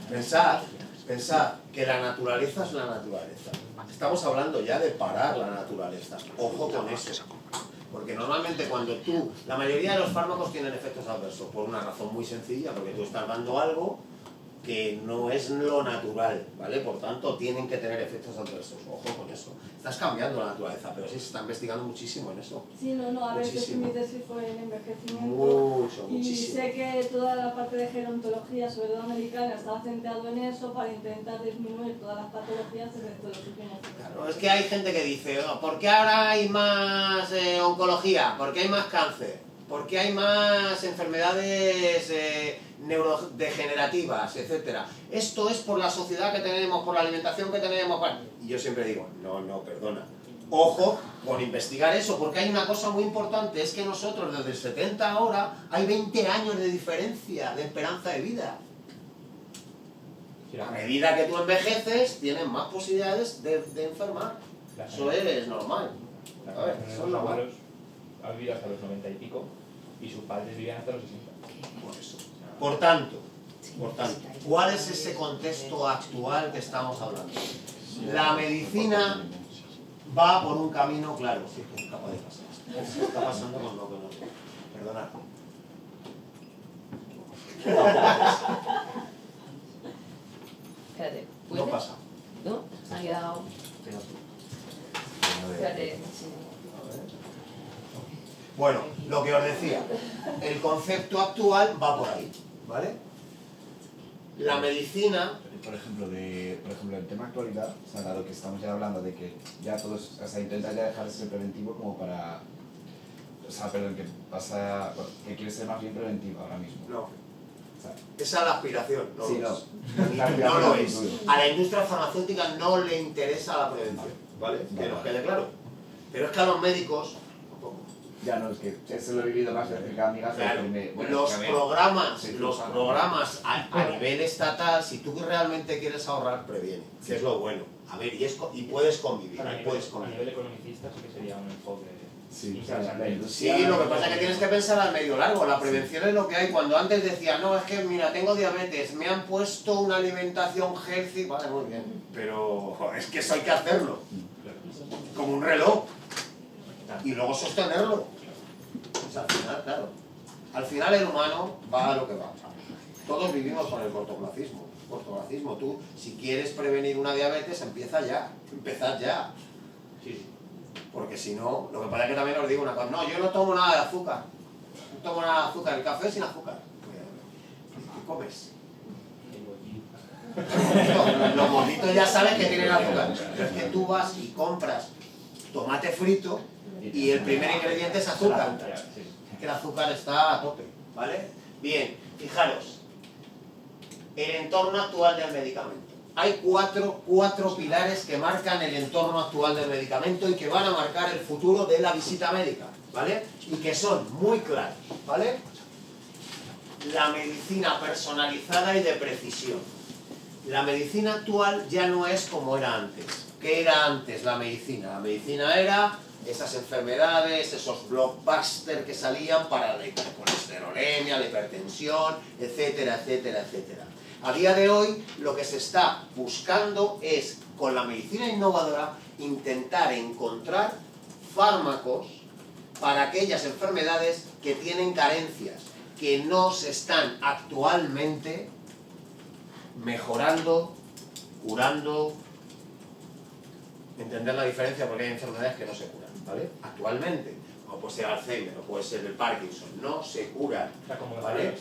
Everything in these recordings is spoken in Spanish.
Pensad que la naturaleza es la naturaleza. Estamos hablando ya de parar la naturaleza. Ojo con eso. Porque normalmente cuando la mayoría de los fármacos tienen efectos adversos por una razón muy sencilla, porque tú estás dando algo que no es lo natural, ¿vale? Por tanto, tienen que tener efectos adversos. Ojo con eso. Estás cambiando la naturaleza, pero sí se está investigando muchísimo en eso. Sí, a ver, mi tesis fue en envejecimiento. Muchísimo. Y sé que toda la parte de gerontología, sobre todo americana, estaba centrado en eso para intentar disminuir todas las patologías desde los últimos años. Claro, es que hay gente que dice, ¿por qué ahora hay más oncología? ¿Por qué hay más cáncer? ¿Por qué hay más enfermedades neurodegenerativas, etcétera? Esto es por la sociedad que tenemos, por la alimentación que tenemos. Y yo siempre digo, no, perdona. Ojo con investigar eso, porque hay una cosa muy importante, es que nosotros desde el 70 ahora hay 20 años de diferencia de esperanza de vida. A medida que tú envejeces, tienes más posibilidades de enfermar. Eso es normal. A ver, son los abuelos han vivido hasta los 90 y pico y sus padres vivían hasta los 60. Por eso. Por tanto, ¿cuál es ese contexto actual que estamos hablando? La medicina va por un camino claro. Sí, es capaz de pasar. ¿Qué está pasando con lo que no? Perdonad. Espérate, ¿puedes? No pasa. ¿No? Se ha quedado... Espérate. Bueno, lo que os decía, el concepto actual va por ahí, ¿vale? La medicina... Por ejemplo, el tema actualidad, o sea, dado que estamos ya hablando de que ya todos, o sea, intentan ya dejar de ser preventivo como para... O sea, perdón, que quiere ser más bien preventivo ahora mismo. No. O sea, Esa es la aspiración, no sí, lo es. no. No lo es. A la industria farmacéutica no le interesa la prevención, ¿vale? Que nos quede claro. Pero es que a los médicos... Ya no, es que eso lo he vivido más de cerca, amigas. Claro, Bueno, los programas a Claro. nivel estatal, si tú realmente quieres ahorrar, previene, que es lo bueno. A ver, y puedes convivir, A y puedes convivir. nivel economicista sí que sería un enfoque Sí, interesante. Sí, lo que pasa es que tienes que pensar al medio largo. La prevención es lo que hay. Cuando antes decía, no, es que mira, tengo diabetes, me han puesto una alimentación healthy, vale, muy bien, pero es que eso hay que hacerlo, como un reloj, y luego sostenerlo. O sea, al final, claro, al final el humano va a lo que va. Todos vivimos con el cortoplacismo. Tú, si quieres prevenir una diabetes, empezad ya. Sí. Porque si no, lo que pasa es que también os digo una cosa, no, yo no tomo nada de azúcar. No tomo nada de azúcar, el café sin azúcar. ¿Qué comes? Los molitos ya saben que tienen azúcar. Pero es que tú vas y compras tomate frito y el primer ingrediente es azúcar. Que el azúcar está a tope, ¿vale? Bien, fijaros, el entorno actual del medicamento. Hay cuatro pilares que marcan el entorno actual del medicamento y que van a marcar el futuro de la visita médica, ¿vale? Y que son muy claros, ¿vale? La medicina personalizada y de precisión. La medicina actual ya no es como era antes. ¿Qué era antes la medicina? La medicina era esas enfermedades, esos blockbusters que salían para la colesterolemia, la hipertensión, etcétera, etcétera, etcétera. A día de hoy lo que se está buscando es, con la medicina innovadora, intentar encontrar fármacos para aquellas enfermedades que tienen carencias, que no se están actualmente mejorando, curando. Entender la diferencia, porque hay enfermedades que no se curan, ¿vale? Actualmente, como puede ser el Alzheimer o puede ser el Parkinson, no se curan, ¿vale?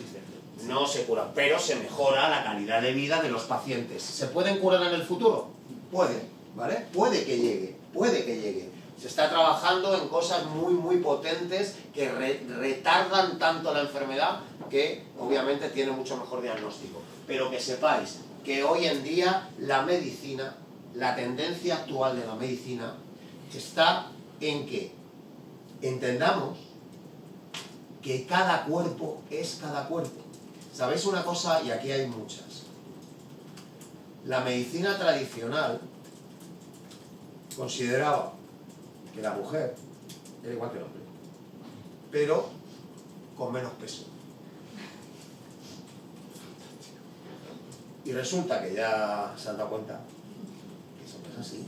No se curan, pero se mejora la calidad de vida de los pacientes. ¿Se pueden curar en el futuro? Puede, ¿vale? Puede que llegue. Se está trabajando en cosas muy potentes que retardan tanto la enfermedad que obviamente tiene mucho mejor diagnóstico. Pero que sepáis que hoy en día la medicina, la tendencia actual de la medicina está en que entendamos que cada cuerpo es cada cuerpo. ¿Sabéis una cosa? Y aquí hay muchas. La medicina tradicional consideraba que la mujer era igual que el hombre, pero con menos peso. Y resulta que ya se han dado cuenta que eso no es así.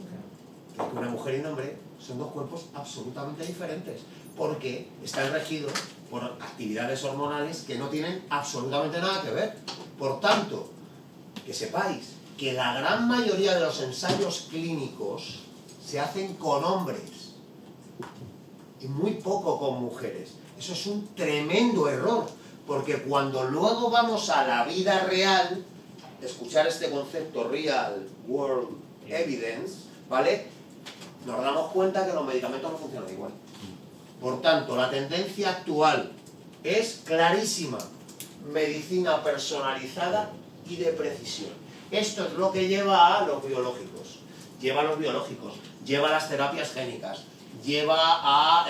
Que una mujer y un hombre son dos cuerpos absolutamente diferentes, porque están regidos por actividades hormonales que no tienen absolutamente nada que ver. Por tanto, que sepáis que la gran mayoría de los ensayos clínicos se hacen con hombres y muy poco con mujeres. Eso es un tremendo error, porque cuando luego vamos a la vida real, escuchar este concepto Real World Evidence, ¿vale? Nos damos cuenta que los medicamentos no funcionan igual. Por tanto, la tendencia actual es clarísima: medicina personalizada y de precisión. Esto es lo que lleva a los biológicos, lleva a los biológicos, lleva a las terapias génicas, lleva a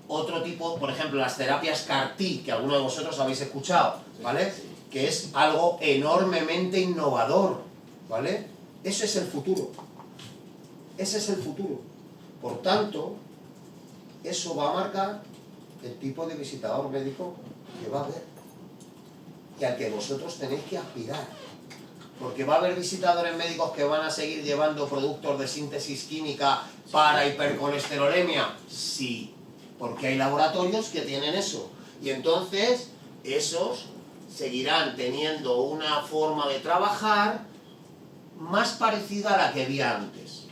otro tipo, por ejemplo, las terapias CAR-T, que algunos de vosotros habéis escuchado, ¿vale? Que es algo enormemente innovador, ¿vale? Ese es el futuro. Ese es el futuro. Por tanto, eso va a marcar el tipo de visitador médico que va a haber y al que vosotros tenéis que aspirar. Porque va a haber visitadores médicos que van a seguir llevando productos de síntesis química para hipercolesterolemia. Sí, porque hay laboratorios que tienen eso. Y entonces, esos seguirán teniendo una forma de trabajar más parecida a la que había antes,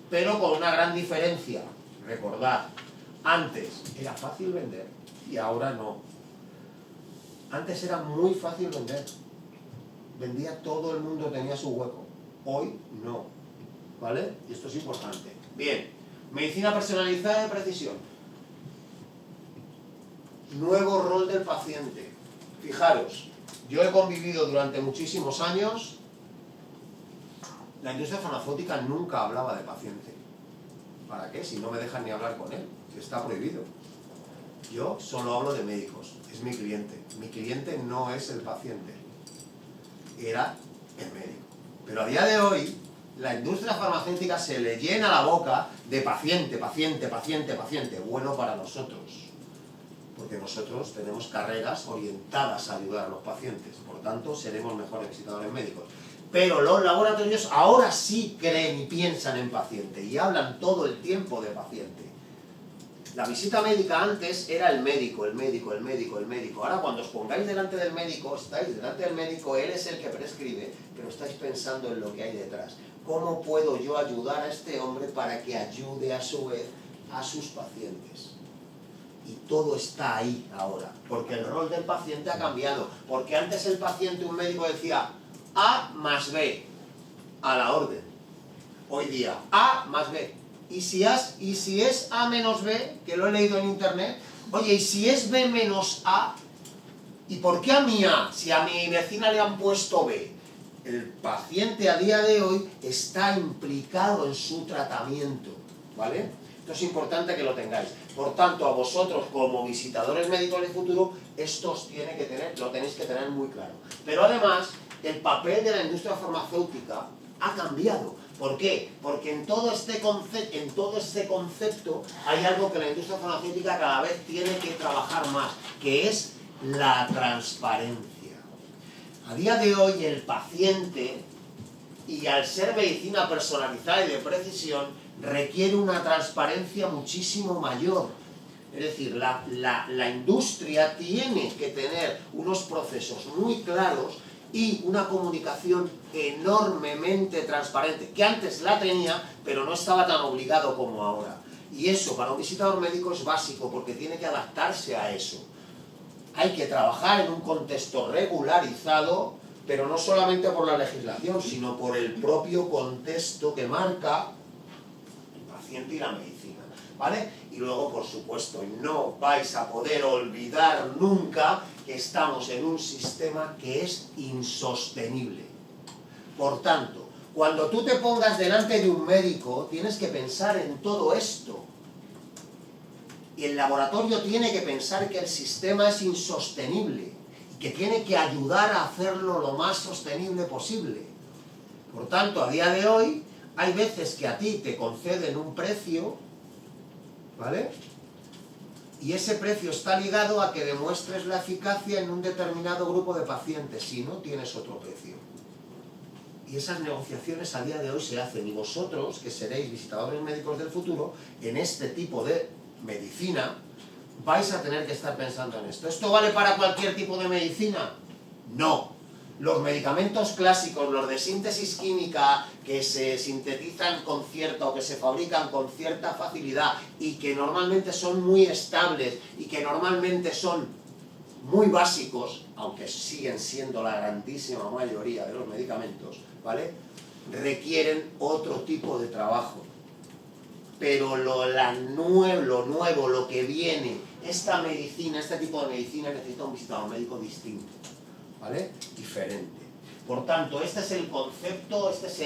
pero con una gran diferencia. Recordad, antes era fácil vender y ahora no. Antes era muy fácil vender. Vendía todo el mundo, tenía su hueco. Hoy no. ¿Vale? Y esto es importante. Bien, medicina personalizada de precisión. Nuevo rol del paciente. Fijaros, yo he convivido durante muchísimos años. La industria farmacéutica nunca hablaba de paciente. ¿Para qué? Si no me dejan ni hablar con él, que está prohibido. Yo solo hablo de médicos, es mi cliente. Mi cliente no es el paciente, era el médico. Pero a día de hoy, la industria farmacéutica se le llena la boca de paciente, paciente, paciente, paciente. Bueno para nosotros, porque nosotros tenemos carreras orientadas a ayudar a los pacientes, por tanto seremos mejores visitadores médicos. Pero los laboratorios ahora sí creen y piensan en paciente y hablan todo el tiempo de paciente. La visita médica antes era el médico, el médico, el médico, el médico. Ahora cuando os pongáis delante del médico, estáis delante del médico, él es el que prescribe, pero estáis pensando en lo que hay detrás. ¿Cómo puedo yo ayudar a este hombre para que ayude a su vez a sus pacientes? Y todo está ahí ahora, porque el rol del paciente ha cambiado. Porque antes el paciente, un médico decía A más B, a la orden. Hoy día, A más B. Y si es A menos B, que lo he leído en internet, oye, ¿y si es B menos A? ¿Y por qué a mi A? Si a mi vecina le han puesto B. El paciente a día de hoy está implicado en su tratamiento, ¿vale? Esto es importante que lo tengáis. Por tanto, a vosotros como visitadores médicos del futuro, esto lo tenéis que tener muy claro. Pero además, el papel de la industria farmacéutica ha cambiado. ¿Por qué? Porque en todo este concepto hay algo que la industria farmacéutica cada vez tiene que trabajar más, que es la transparencia. A día de hoy el paciente, y al ser medicina personalizada y de precisión, requiere una transparencia muchísimo mayor. Es decir, la industria tiene que tener unos procesos muy claros y una comunicación enormemente transparente, que antes la tenía, pero no estaba tan obligado como ahora. Y eso para un visitador médico es básico, porque tiene que adaptarse a eso. Hay que trabajar en un contexto regularizado, pero no solamente por la legislación, sino por el propio contexto que marca el paciente y la medicina, ¿vale? Y luego, por supuesto, no vais a poder olvidar nunca que estamos en un sistema que es insostenible. Por tanto, cuando tú te pongas delante de un médico, tienes que pensar en todo esto. Y el laboratorio tiene que pensar que el sistema es insostenible y que tiene que ayudar a hacerlo lo más sostenible posible. Por tanto, a día de hoy, hay veces que a ti te conceden un precio, ¿vale? Y ese precio está ligado a que demuestres la eficacia en un determinado grupo de pacientes, si no tienes otro precio. Y esas negociaciones a día de hoy se hacen, y vosotros, que seréis visitadores médicos del futuro, en este tipo de medicina, vais a tener que estar pensando en esto. ¿Esto vale para cualquier tipo de medicina? No. Los medicamentos clásicos, los de síntesis química, que se sintetizan con cierta o que se fabrican con cierta facilidad y que normalmente son muy estables y que normalmente son muy básicos, aunque siguen siendo la grandísima mayoría de los medicamentos, ¿vale?, requieren otro tipo de trabajo. Pero lo nuevo, lo que viene, esta medicina, este tipo de medicina necesita un visitador médico distinto, ¿vale?, diferente. Por tanto, este es el concepto, este es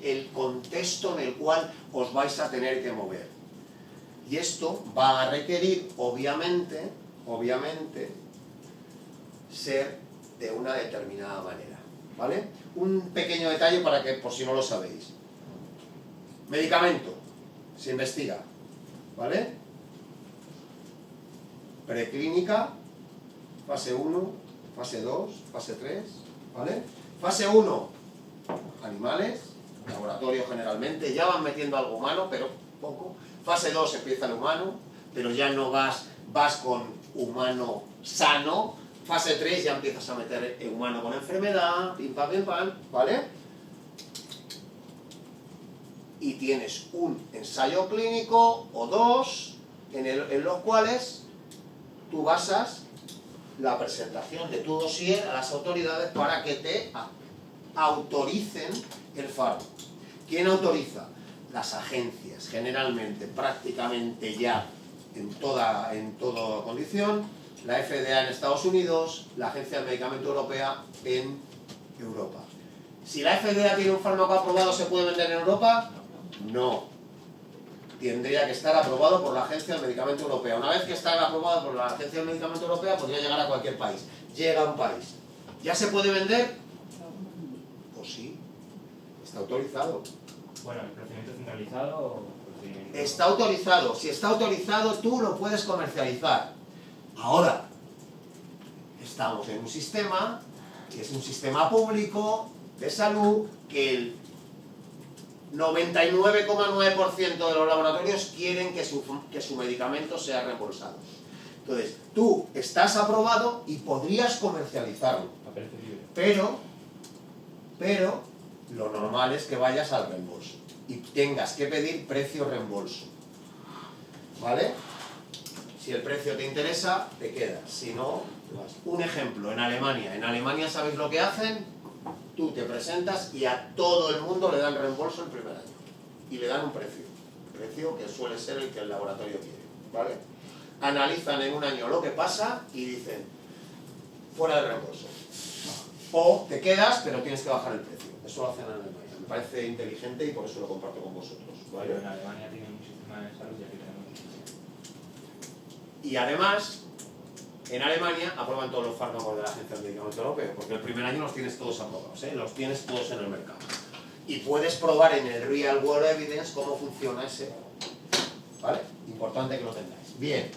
el contexto en el cual os vais a tener que mover. Y esto va a requerir, obviamente, ser de una determinada manera, ¿vale? Un pequeño detalle para que, por si no lo sabéis. Medicamento, se investiga, ¿vale? Preclínica, fase 1, fase 2, fase 3, ¿vale? Fase 1, animales, laboratorio generalmente, ya van metiendo algo humano, pero poco. Fase 2 empieza el humano, pero ya no vas con humano sano. Fase 3 ya empiezas a meter el humano con enfermedad, pim pam, ¿vale? Y tienes un ensayo clínico o dos en los cuales tú basas la presentación de tu dossier a las autoridades para que te autoricen el fármaco. ¿Quién autoriza? Las agencias, generalmente, prácticamente ya en toda condición. La FDA en Estados Unidos, la Agencia del Medicamento Europea en Europa. Si la FDA tiene un fármaco aprobado, ¿se puede vender en Europa? No. Tendría que estar aprobado por la Agencia del Medicamento Europea. Una vez que está aprobado por la Agencia del Medicamento Europea, podría llegar a cualquier país. Llega a un país. ¿Ya se puede vender? Pues sí. Está autorizado. Bueno, ¿el procedimiento centralizado o procedimiento...? Está autorizado. Si está autorizado, tú lo puedes comercializar. Ahora, estamos en un sistema que es un sistema público de salud que el 99,9% de los laboratorios quieren que su medicamento sea reembolsado. Entonces, tú estás aprobado y podrías comercializarlo, pero lo normal es que vayas al reembolso y tengas que pedir precio reembolso, ¿vale? Si el precio te interesa, te quedas. Si no, te vas. Un ejemplo, en Alemania. En Alemania, ¿sabéis lo que hacen? Tú te presentas y a todo el mundo le dan reembolso el primer año. Y le dan un precio. Precio que suele ser el que el laboratorio quiere, ¿vale? Analizan en un año lo que pasa y dicen, fuera de reembolso. O te quedas, pero tienes que bajar el precio. Eso lo hacen en Alemania. Me parece inteligente y por eso lo comparto con vosotros, ¿vale? Pero en Alemania tienen un sistema de salud y aquí tenemos. Y además, en Alemania aprueban todos los fármacos de la Agencia del Medicamento Europeo, porque el primer año los tienes todos aprobados, ¿eh? Los tienes todos en el mercado. Y puedes probar en el Real World Evidence cómo funciona ese, ¿vale? Importante que lo tengáis. Bien,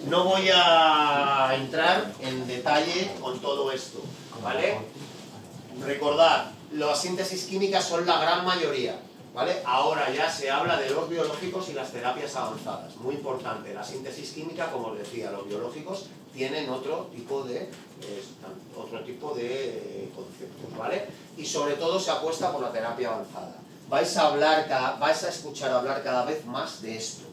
no voy a entrar en detalle con todo esto, ¿vale? Recordad, las síntesis químicas son la gran mayoría, ¿vale? Ahora ya se habla de los biológicos y las terapias avanzadas. Muy importante, la síntesis química, como os decía, los biológicos tienen otro tipo de conceptos, ¿vale? Y sobre todo se apuesta por la terapia avanzada. Vais a escuchar hablar cada vez más de esto.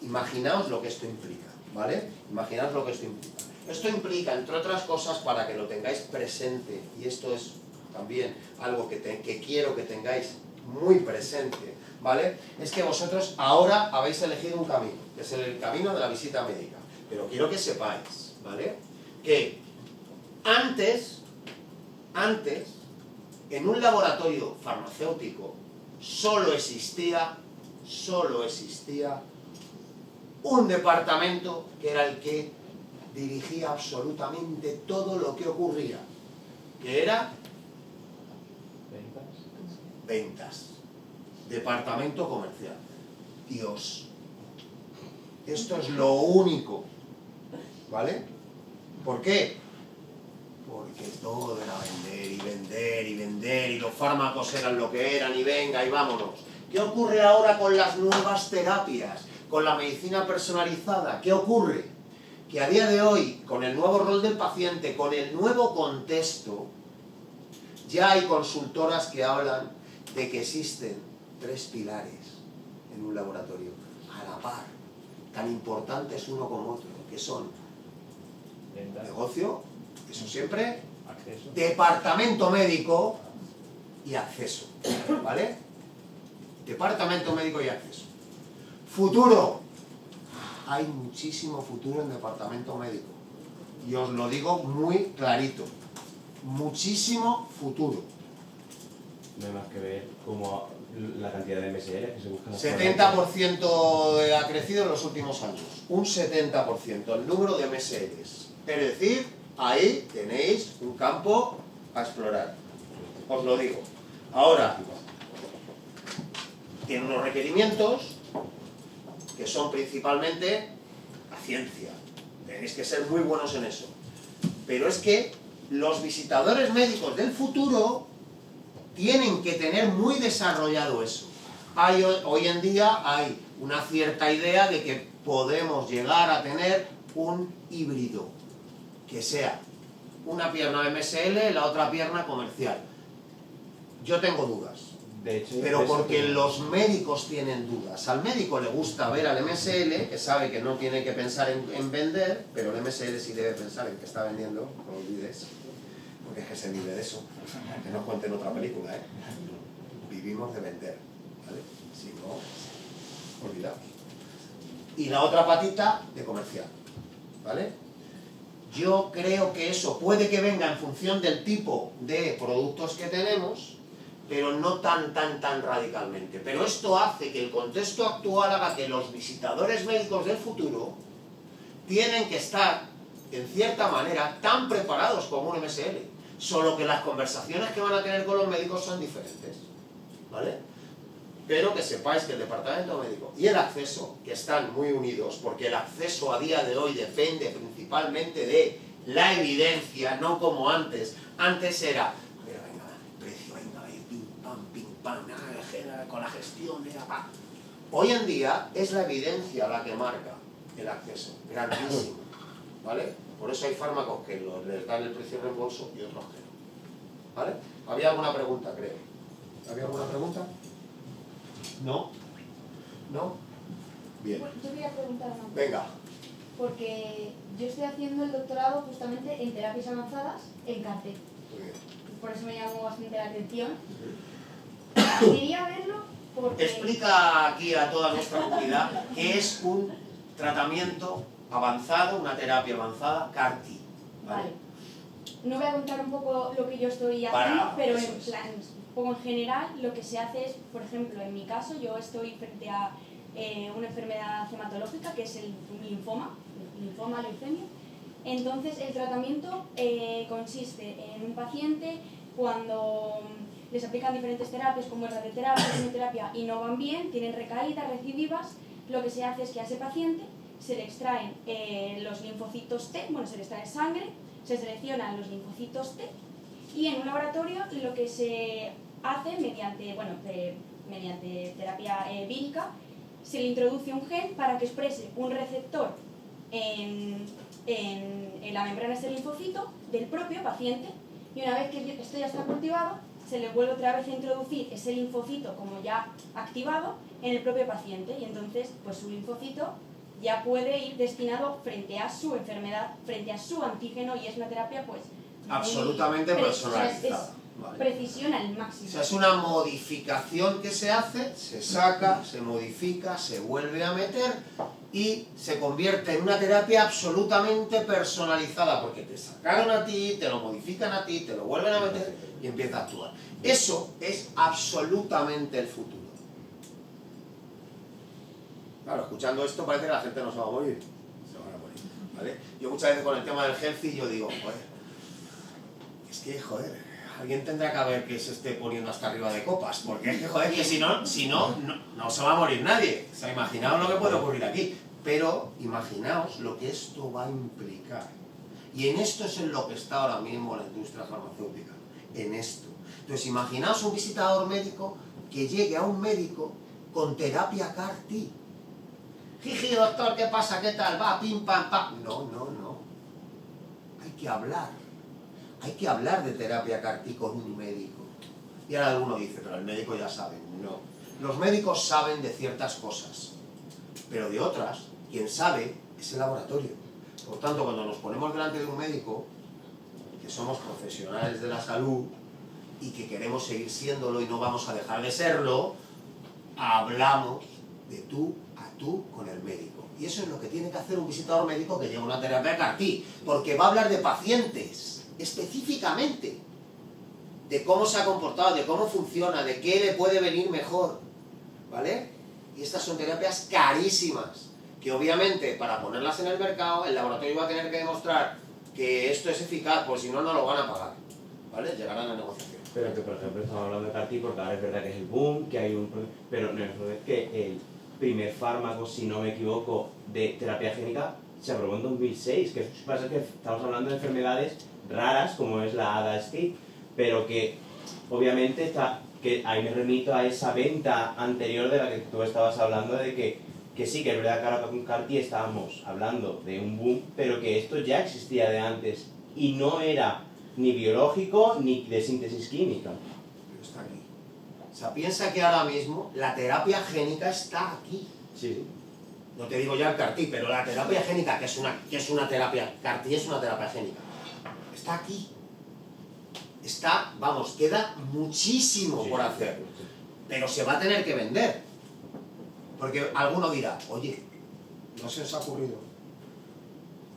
Imaginaos lo que esto implica, ¿vale? Imaginaos lo que esto implica. Esto implica, entre otras cosas, para que lo tengáis presente, y esto es también algo que quiero que tengáis muy presente, ¿vale? Es que vosotros ahora habéis elegido un camino, que es el camino de la visita médica. Pero quiero que sepáis, ¿vale? Que antes, en un laboratorio farmacéutico, solo existía un departamento que era el que dirigía absolutamente todo lo que ocurría, que era ventas, departamento comercial. Dios, esto es lo único ¿vale? ¿Por qué? Porque todo era vender y vender y vender y los fármacos eran lo que eran y venga y vámonos. ¿Qué ocurre ahora con las nuevas terapias? Con la medicina personalizada. ¿Qué ocurre? Que a día de hoy, con el nuevo rol del paciente, con el nuevo contexto, ya hay consultoras que hablan de que existen 3 pilares en un laboratorio, a la par, tan importantes uno como otro, que son negocio, eso siempre, Acceso. departamento médico y acceso, ¿vale? Departamento médico y acceso. Futuro. Hay muchísimo futuro en departamento médico. Y os lo digo muy clarito. Muchísimo futuro. No hay más que ver como la cantidad de MSL que se buscan. 70% ha crecido en los últimos años. Un 70% el número de MSLs. Es decir, ahí tenéis un campo a explorar. Os lo digo. Ahora, tiene unos requerimientos que son principalmente la ciencia. Tenéis que ser muy buenos en eso. Pero es que los visitadores médicos del futuro tienen que tener muy desarrollado eso. Hoy en día hay una cierta idea de que podemos llegar a tener un híbrido, que sea una pierna MSL, la otra pierna comercial. Yo tengo dudas. De hecho, Pero porque los médicos tienen dudas. Al médico le gusta ver al MSL, que sabe que no tiene que pensar en vender, pero el MSL sí debe pensar en que está vendiendo, no olvides, porque es que se vive de eso. Que nos cuenten otra película, ¿eh? Vivimos de vender, ¿vale? Si no, olvidaos. Y la otra patita de comercial, ¿vale? Yo creo que eso puede que venga en función del tipo de productos que tenemos, pero no tan radicalmente. Pero esto hace que el contexto actual haga que los visitadores médicos del futuro tienen que estar, en cierta manera, tan preparados como un MSL, solo que las conversaciones que van a tener con los médicos son diferentes, ¿vale? Pero que sepáis que el departamento médico y el acceso, que están muy unidos, porque el acceso a día de hoy depende principalmente de la evidencia, no como antes. Antes era, venga, precio, venga, pim, pam, con la gestión, pa. Hoy en día es la evidencia la que marca el acceso, grandísimo, ¿vale? Por eso hay fármacos que les dan el precio de reembolso y otros que no, ¿vale? ¿Había alguna pregunta, creo? ¿Había alguna pregunta? ¿No? ¿No? Bien. Bueno, yo quería preguntar una cosa. Venga. Porque yo estoy haciendo el doctorado justamente en terapias avanzadas en CAR-T. Muy bien. Por eso me llamó bastante la atención. Quería verlo porque... Explica aquí a toda nuestra comunidad qué es un tratamiento avanzado, una terapia avanzada, CAR-T. Vale. No voy a contar un poco lo que yo estoy haciendo, pero en eso es. plan, un poco en general, lo que se hace es, por ejemplo, en mi caso, yo estoy frente a una enfermedad hematológica que es el linfoma, leucemia. Entonces, el tratamiento consiste en un paciente cuando les aplican diferentes terapias como radioterapia, quimioterapia y no van bien, tienen recaídas, recidivas, lo que se hace es que a ese paciente se le extraen los linfocitos T, bueno, se le extrae sangre, se seleccionan los linfocitos T y en un laboratorio lo que se hace mediante terapia vírica se le introduce un gen para que exprese un receptor en la membrana de ese linfocito del propio paciente y una vez que esto ya está cultivado se le vuelve otra vez a introducir ese linfocito como ya activado en el propio paciente y entonces pues su linfocito ya puede ir destinado frente a su enfermedad, frente a su antígeno y es una terapia pues absolutamente personalizada. Vale. Precisión al máximo. O sea, es una modificación que se hace, se saca, se modifica, se vuelve a meter y se convierte en una terapia absolutamente personalizada porque te sacaron a ti, te lo modifican a ti, te lo vuelven a meter y empieza a actuar. Eso es absolutamente el futuro. Claro, escuchando esto parece que la gente no se va a morir. Se van a morir, ¿vale? Yo muchas veces con el tema del healthy yo digo, alguien tendrá que haber que se esté poniendo hasta arriba de copas, porque es que, joder, que si no se va a morir nadie. O sea, imaginaos lo que puede ocurrir aquí. Pero imaginaos lo que esto va a implicar. Y en esto es en lo que está ahora mismo la industria farmacéutica, en esto. Entonces imaginaos un visitador médico que llegue a un médico con terapia CAR-T. Jiji, doctor, ¿qué pasa? ¿Qué tal? Va, pim, pam, pam. No. Hay que hablar. Hay que hablar de terapia CAR-T con un médico. Y ahora alguno dice, pero el médico ya sabe. No. Los médicos saben de ciertas cosas, pero de otras, quien sabe es el laboratorio. Por tanto, cuando nos ponemos delante de un médico, que somos profesionales de la salud y que queremos seguir siéndolo y no vamos a dejar de serlo, hablamos de tú a tú con el médico. Y eso es lo que tiene que hacer un visitador médico que lleva una terapia CAR-T, porque va a hablar de pacientes, específicamente, de cómo se ha comportado, de cómo funciona, de qué le puede venir mejor, ¿vale? Y estas son terapias carísimas, que obviamente para ponerlas en el mercado el laboratorio va a tener que demostrar que esto es eficaz, porque si no, no lo van a pagar, ¿vale? Llegarán a la negociación. Pero que, por ejemplo, estamos hablando de CAR-T porque ahora es verdad que es el boom, que hay un... Pero no es que el primer fármaco, si no me equivoco, de terapia génica se aprobó en 2006, que pasa que estamos hablando de enfermedades raras, como es la ADHD, pero que obviamente que ahí me remito a esa venta anterior de la que tú estabas hablando, de que sí, que es verdad que ahora con CAR-T estábamos hablando de un boom, pero que esto ya existía de antes y no era ni biológico ni de síntesis química. Pero está aquí. O sea, piensa que ahora mismo la terapia génica está aquí. Sí. No te digo ya el CAR-T, pero la terapia génica, que es una terapia, CAR-T es una terapia génica, está aquí. Está, vamos, queda muchísimo por hacer, pero se va a tener que vender. Porque alguno dirá, oye, no se os ha ocurrido.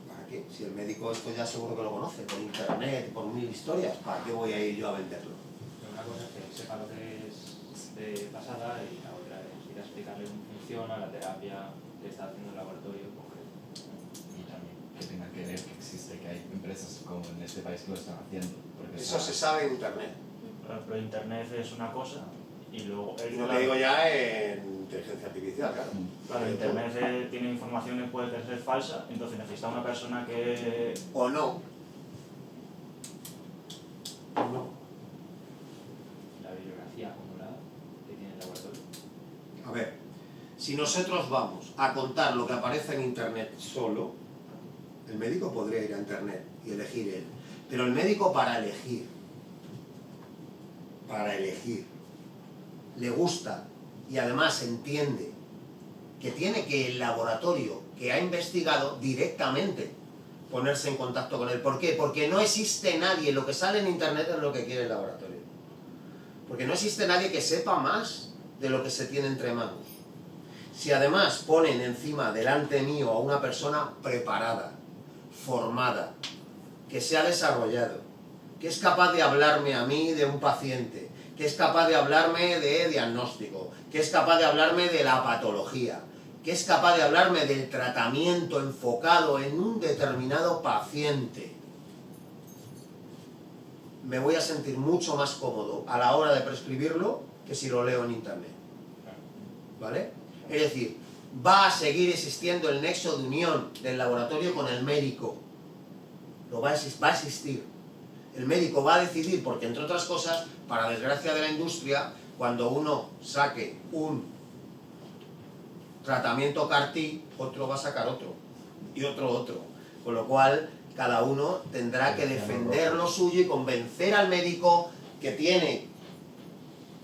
¿Para qué? Si el médico esto ya seguro que lo conoce, por internet, por mil historias, ¿para qué voy a ir yo a venderlo? Una cosa es que sepa lo que es de pasada y la otra es ir a explicarle cómo funciona la terapia que está haciendo el laboratorio concreto. Y también que tenga que ver que existe, que hay empresas como en este país que lo están haciendo. Porque Eso se sabe en internet. Pero internet es una cosa y luego... Y no te digo ya en inteligencia artificial, claro. Claro, internet tiene información que puede ser falsa, entonces necesita una persona que... O no. O no. La bibliografía acumulada que tiene el laboratorio. A ver, si nosotros vamos a contar lo que aparece en internet solo, el médico podría ir a internet y elegir él. Pero el médico para elegir, le gusta y además entiende que tiene que el laboratorio que ha investigado directamente ponerse en contacto con él. ¿Por qué? Porque no existe nadie, lo que sale en internet es lo que quiere el laboratorio. Porque no existe nadie que sepa más de lo que se tiene entre manos. Si además ponen encima, delante mío, a una persona preparada, formada, que se ha desarrollado, que es capaz de hablarme a mí de un paciente, que es capaz de hablarme de diagnóstico, que es capaz de hablarme de la patología, que es capaz de hablarme del tratamiento enfocado en un determinado paciente, me voy a sentir mucho más cómodo a la hora de prescribirlo que si lo leo en internet. ¿Vale? Es decir, va a seguir existiendo el nexo de unión del laboratorio con el médico. Va a existir. El médico va a decidir, porque entre otras cosas, para desgracia de la industria, cuando uno saque un tratamiento CAR-T, otro va a sacar otro, y otro. Con lo cual, cada uno tendrá que defender lo suyo y convencer al médico que tiene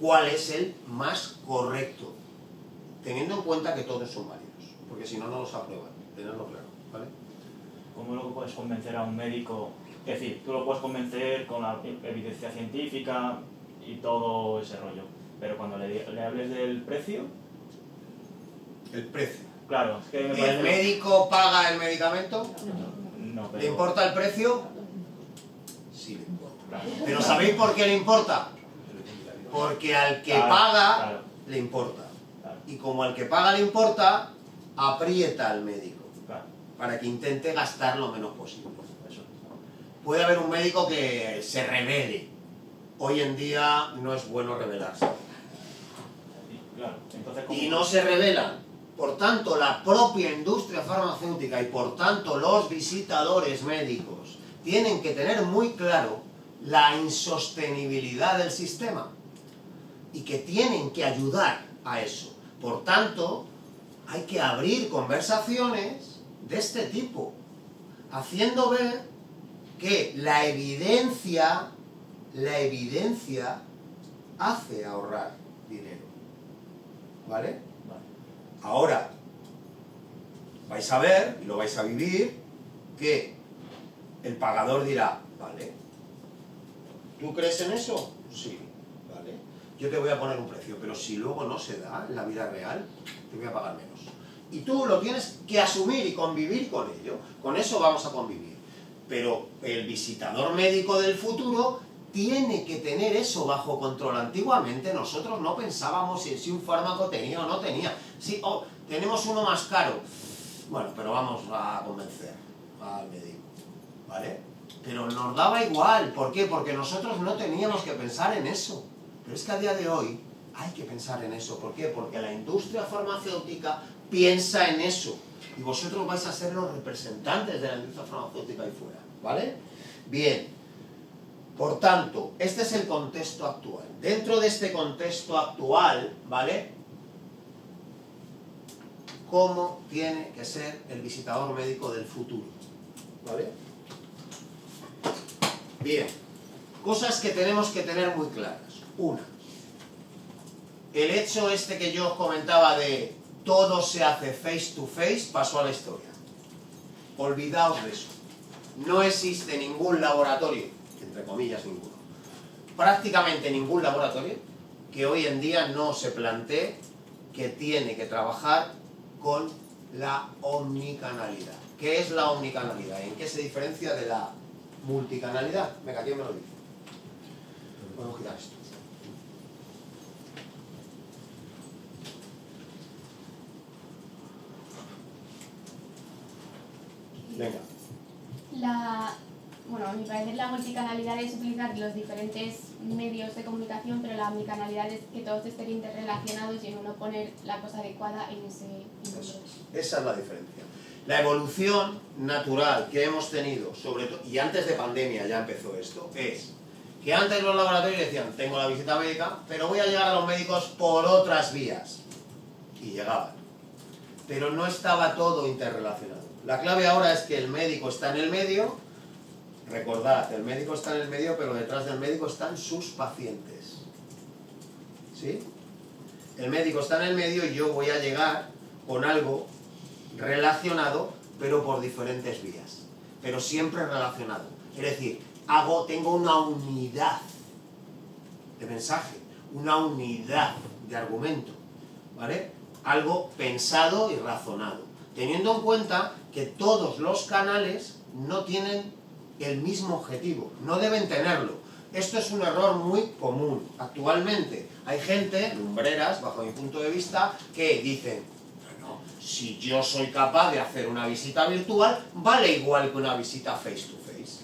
cuál es el más correcto, teniendo en cuenta que todos son válidos, porque si no, no los aprueban, tenerlo claro, ¿vale? ¿Cómo lo puedes convencer a un médico? Es decir, tú lo puedes convencer con la evidencia científica y todo ese rollo, pero cuando le hables del precio... El precio. Claro, es que me ¿El parece... médico paga el medicamento? No, pero... ¿Le importa el precio? Sí le importa. Claro. ¿Pero sabéis por qué le importa? Porque al que Claro, paga, claro. le importa. Claro. Y como al que paga le importa, aprieta al médico Claro, para que intente gastar lo menos posible. eso. Puede haber un médico que se revele. Hoy en día no es bueno revelarse. Claro, entonces... ¿cómo? Y no se revelan Por tanto, la propia industria farmacéutica y por tanto los visitadores médicos tienen que tener muy claro la insostenibilidad del sistema y que tienen que ayudar a eso. Por tanto, hay que abrir conversaciones de este tipo, haciendo ver que la evidencia hace ahorrar dinero. ¿Vale? Ahora, vais a ver, y lo vais a vivir, que el pagador dirá, vale, ¿tú crees en eso? Sí, vale. Yo te voy a poner un precio, pero si luego no se da en la vida real, te voy a pagar menos. Y tú lo tienes que asumir y convivir con ello. Con eso vamos a convivir. Pero el visitador médico del futuro tiene que tener eso bajo control. Antiguamente nosotros no pensábamos si un fármaco tenía o no tenía. Sí, tenemos uno más caro. Bueno, pero vamos a convencer al médico, ¿vale? Pero nos daba igual. ¿Por qué? Porque nosotros no teníamos que pensar en eso. Pero es que a día de hoy hay que pensar en eso. ¿Por qué? Porque la industria farmacéutica piensa en eso. Y vosotros vais a ser los representantes de la industria farmacéutica ahí fuera, ¿vale? Bien. Por tanto, este es el contexto actual. Dentro de este contexto actual, ¿vale? ¿Cómo tiene que ser el visitador médico del futuro? ¿Vale? Bien. Cosas que tenemos que tener muy claras. Una. El hecho este que yo os comentaba de todo se hace face to face pasó a la historia. Olvidaos de eso. No existe ningún laboratorio, entre comillas ninguno, prácticamente ningún laboratorio que hoy en día no se plantee que tiene que trabajar con la omnicanalidad. ¿Qué es la omnicanalidad? ¿En qué se diferencia de la multicanalidad? Venga, ¿quién me lo dice? Podemos quitar esto. Venga. Bueno, a mi parecer la multicanalidad es utilizar los diferentes medios de comunicación, pero la omnicanalidad es que todos estén interrelacionados y en uno poner la cosa adecuada en ese momento. Esa es la diferencia. La evolución natural que hemos tenido, sobre todo, y antes de pandemia ya empezó esto, es que antes los laboratorios decían, tengo la visita médica, pero voy a llegar a los médicos por otras vías. Y llegaban. Pero no estaba todo interrelacionado. La clave ahora es que el médico está en el medio. Recordad, el médico está en el medio, pero detrás del médico están sus pacientes. ¿Sí? El médico está en el medio y yo voy a llegar con algo relacionado, pero por diferentes vías. Pero siempre relacionado. Es decir, tengo una unidad de mensaje, una unidad de argumento, ¿vale? Algo pensado y razonado. Teniendo en cuenta que todos los canales no tienen el mismo objetivo, no deben tenerlo. Esto es un error muy común. Actualmente hay gente, lumbreras, bajo mi punto de vista, que dicen, bueno, si yo soy capaz de hacer una visita virtual, vale igual que una visita face to face.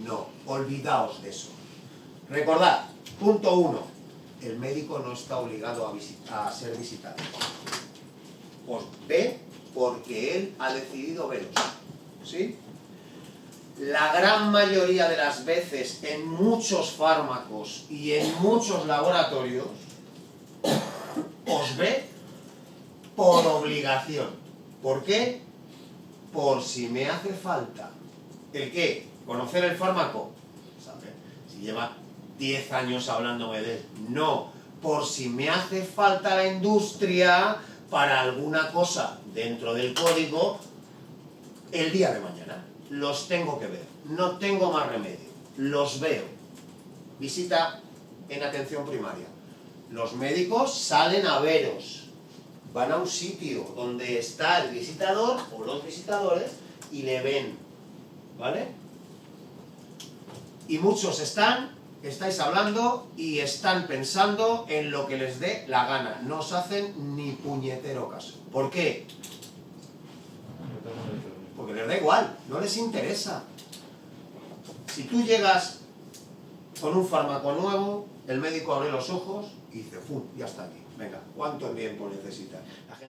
No, olvidaos de eso. Recordad, punto 1, el médico no está obligado a ser visitado. Os ve porque él ha decidido veros, ¿sí? La gran mayoría de las veces en muchos fármacos y en muchos laboratorios os ve por obligación. ¿Por qué? Por si me hace falta. ¿El qué? ¿Conocer el fármaco? ¿Sabe? Si lleva 10 años hablándome de él. No, por si me hace falta la industria para alguna cosa dentro del código el día de mañana. Los tengo que ver, no tengo más remedio, los veo. Visita en atención primaria. Los médicos salen a veros, van a un sitio donde está el visitador o los visitadores y le ven, ¿vale? Y muchos estáis hablando y están pensando en lo que les dé la gana, no os hacen ni puñetero caso. ¿Por qué? Porque les da igual, no les interesa. Si tú llegas con un fármaco nuevo, el médico abre los ojos y dice, ¡fum!, ya está aquí. Venga, ¿cuánto tiempo necesita? La gente